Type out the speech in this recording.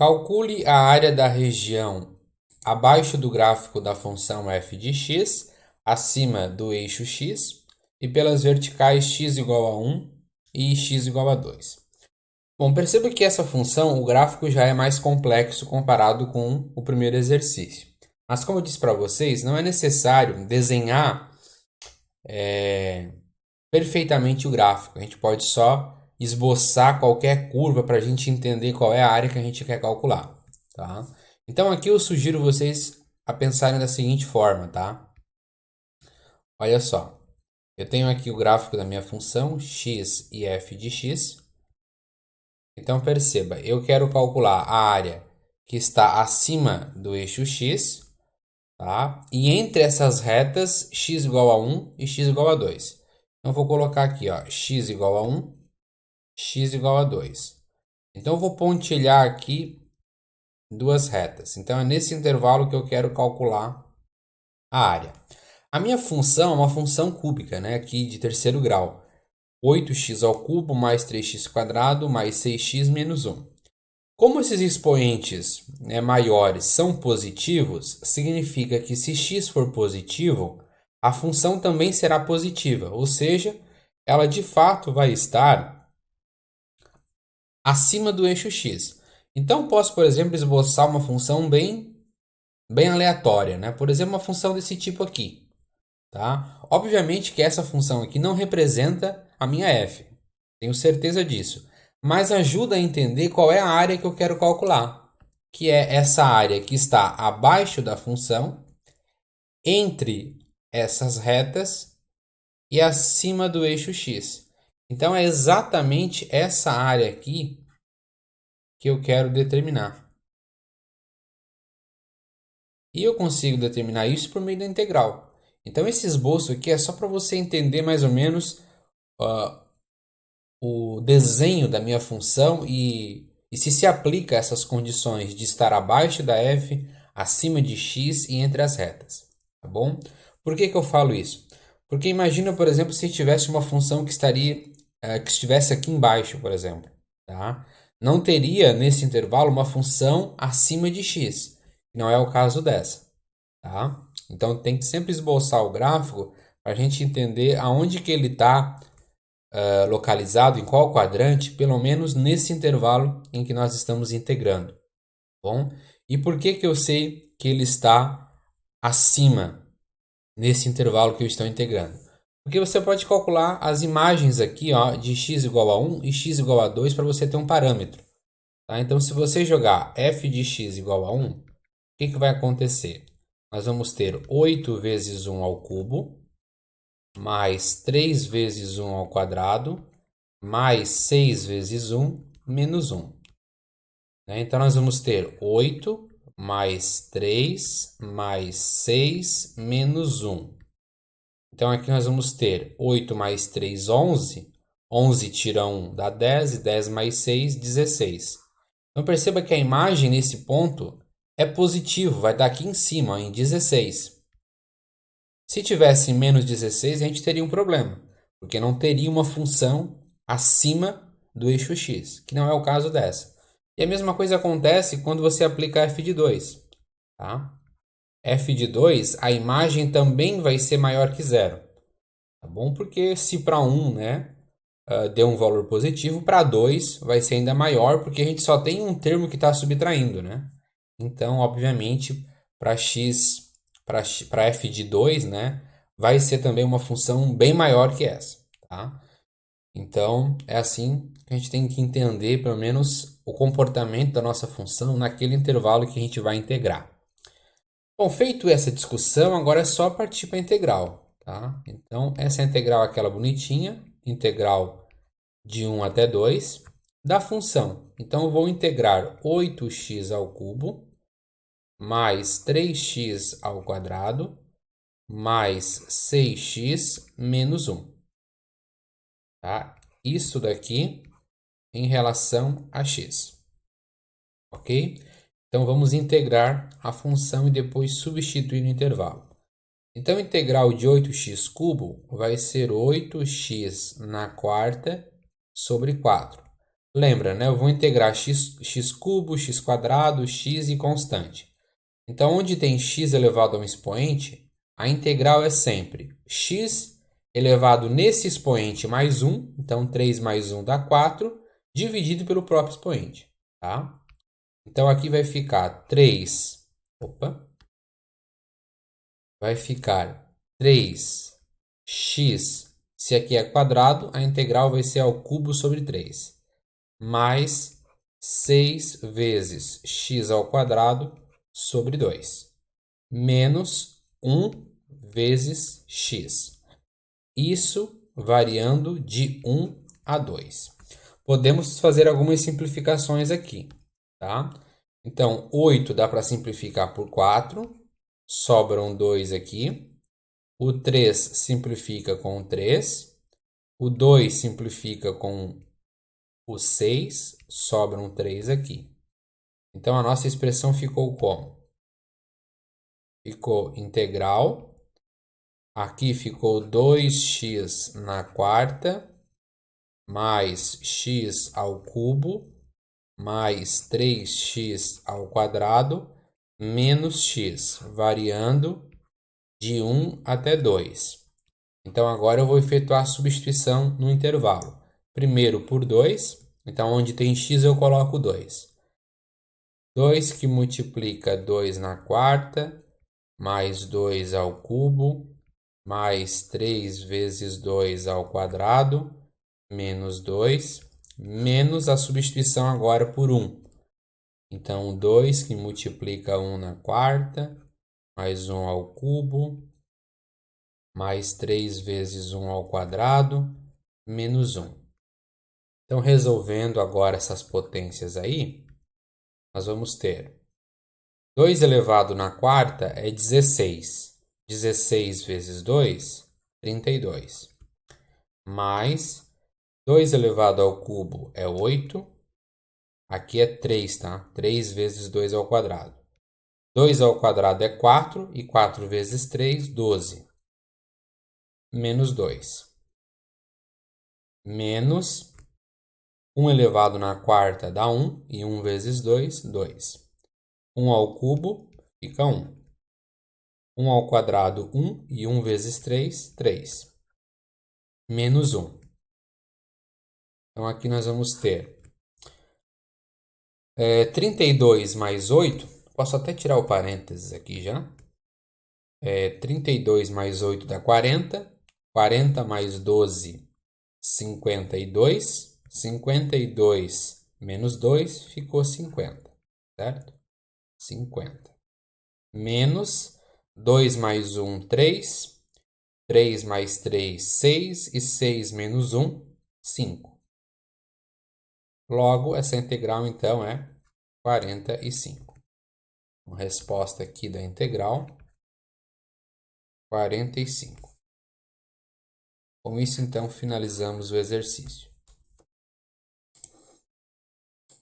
Calcule a área da região abaixo do gráfico da função f de x, acima do eixo x, e pelas verticais x igual a 1 e x igual a 2. Bom, perceba que essa função, o gráfico já é mais complexo comparado com o primeiro exercício. Mas como eu disse para vocês, não é necessário desenhar perfeitamente o gráfico. A gente pode só esboçar qualquer curva para a gente entender qual é a área que a gente quer calcular, tá? Então aqui eu sugiro vocês a pensarem da seguinte forma, tá? Olha só, eu tenho aqui o gráfico da minha função x e f de x. Então perceba, eu quero calcular a área que está acima do eixo x, tá? E entre essas retas, x igual a 1 e x igual a 2. Então, eu vou colocar aqui, ó, x igual a 1, x igual a 2. Então, eu vou pontilhar aqui duas retas. Então, é nesse intervalo que eu quero calcular a área. A minha função é uma função cúbica, né, aqui de terceiro grau. 8x ao cubo mais 3x quadrado mais 6x menos 1. Como esses expoentes, né, maiores são positivos, significa que se x for positivo, a função também será positiva, ou seja, ela de fato vai estar acima do eixo x. Então, posso, por exemplo, esboçar uma função bem aleatória, né? Por exemplo, uma função desse tipo aqui. Tá? Obviamente que essa função aqui não representa a minha f, tenho certeza disso, mas ajuda a entender qual é a área que eu quero calcular, que é essa área que está abaixo da função, entre essas retas e acima do eixo x. Então é exatamente essa área aqui que eu quero determinar. E eu consigo determinar isso por meio da integral. Então esse esboço aqui é só para você entender mais ou menos uh, o desenho da minha função e se aplica a essas condições de estar abaixo da f, acima de x e entre as retas, tá bom? Por que eu falo isso? Porque imagina, por exemplo, se tivesse uma função que estivesse aqui embaixo, por exemplo, tá? Não teria nesse intervalo uma função acima de x, não é o caso dessa, tá? Então tem que sempre esboçar o gráfico para a gente entender aonde que ele está localizado, em qual quadrante, pelo menos nesse intervalo em que nós estamos integrando. Bom? E por que eu sei que ele está acima nesse intervalo que eu estou integrando? Porque você pode calcular as imagens aqui, ó, de x igual a 1 e x igual a 2 para você ter um parâmetro. Tá? Então, se você jogar f de x igual a 1, o que vai acontecer? Nós vamos ter 8 vezes 1 ao cubo, mais 3 vezes 1 ao quadrado, mais 6 vezes 1, menos 1. Então, nós vamos ter 8 mais 3 mais 6 menos 1. Então, aqui nós vamos ter 8 mais 3, 11. 11 tira 1 dá 10, e 10 mais 6, 16. Então, perceba que a imagem nesse ponto é positivo, vai estar aqui em cima, ó, em 16. Se tivesse menos 16, a gente teria um problema, porque não teria uma função acima do eixo x, que não é o caso dessa. E a mesma coisa acontece quando você aplica f de 2. Tá? F de 2, a imagem também vai ser maior que zero. Tá bom? Porque se para 1, né, deu um valor positivo, para 2 vai ser ainda maior, porque a gente só tem um termo que está subtraindo. Né? Então, obviamente, para x, para f de 2, né, vai ser também uma função bem maior que essa. Tá? Então, é assim que a gente tem que entender, pelo menos, o comportamento da nossa função naquele intervalo que a gente vai integrar. Bom, feito essa discussão, agora é só partir para a integral. Tá? Então, essa integral é aquela bonitinha, integral de 1 até 2, da função. Então, eu vou integrar 8x ao cubo, mais 3x ao quadrado, mais 6x menos 1. Tá? Isso daqui em relação a x. Ok? Então, vamos integrar a função e depois substituir no intervalo. Então, a integral de 8x cubo vai ser 8x na quarta sobre 4. Lembra, né? Eu vou integrar x cubo, x quadrado, x e constante. Então, onde tem x elevado a um expoente, a integral é sempre x elevado nesse expoente mais 1, então 3 mais 1 dá 4, dividido pelo próprio expoente, tá? Então, aqui vai ficar 3, vai ficar 3x, se aqui é quadrado, a integral vai ser ao cubo sobre 3, mais 6 vezes x ao quadrado sobre 2, menos 1 vezes x. Isso variando de 1 a 2. Podemos fazer algumas simplificações aqui, tá? Então, 8 dá para simplificar por 4, sobram 2 aqui. O 3 simplifica com o 3. O 2 simplifica com o 6, sobram 3 aqui. Então, a nossa expressão ficou como? Ficou integral. Aqui ficou 2x na quarta, mais x ao cubo, mais 3x ao quadrado, menos x, variando de 1 até 2. Então, agora eu vou efetuar a substituição no intervalo. Primeiro por 2, então onde tem x eu coloco 2. 2 que multiplica 2 na quarta, mais 2 ao cubo, mais 3 vezes 2 ao quadrado, menos 2, menos a substituição agora por 1. Então, 2 que multiplica 1 na quarta, mais 1 ao cubo, mais 3 vezes 1 ao quadrado, menos 1. Então, resolvendo agora essas potências aí, nós vamos ter 2 elevado na quarta é 16. 16 vezes 2, 32. Mais 2 elevado ao cubo é 8. Aqui é 3, tá? 3 vezes 2 ao quadrado. 2 ao quadrado é 4 e 4 vezes 3, 12. Menos 2. Menos 1 elevado na quarta dá 1 e 1 vezes 2, 2. 1 ao cubo fica 1. 1 ao quadrado, 1 e 1 vezes 3, 3. Menos 1. Então, aqui nós vamos ter 32 mais 8. Posso até tirar o parênteses aqui já. 32 mais 8 dá 40. 40 mais 12, 52. 52 menos 2 ficou 50, certo? 50. Menos 2 mais 1, 3. 3 mais 3, 6. E 6 menos 1, 5. Logo, essa integral, então, é 45. A resposta aqui da integral, 45. Com isso, então, finalizamos o exercício.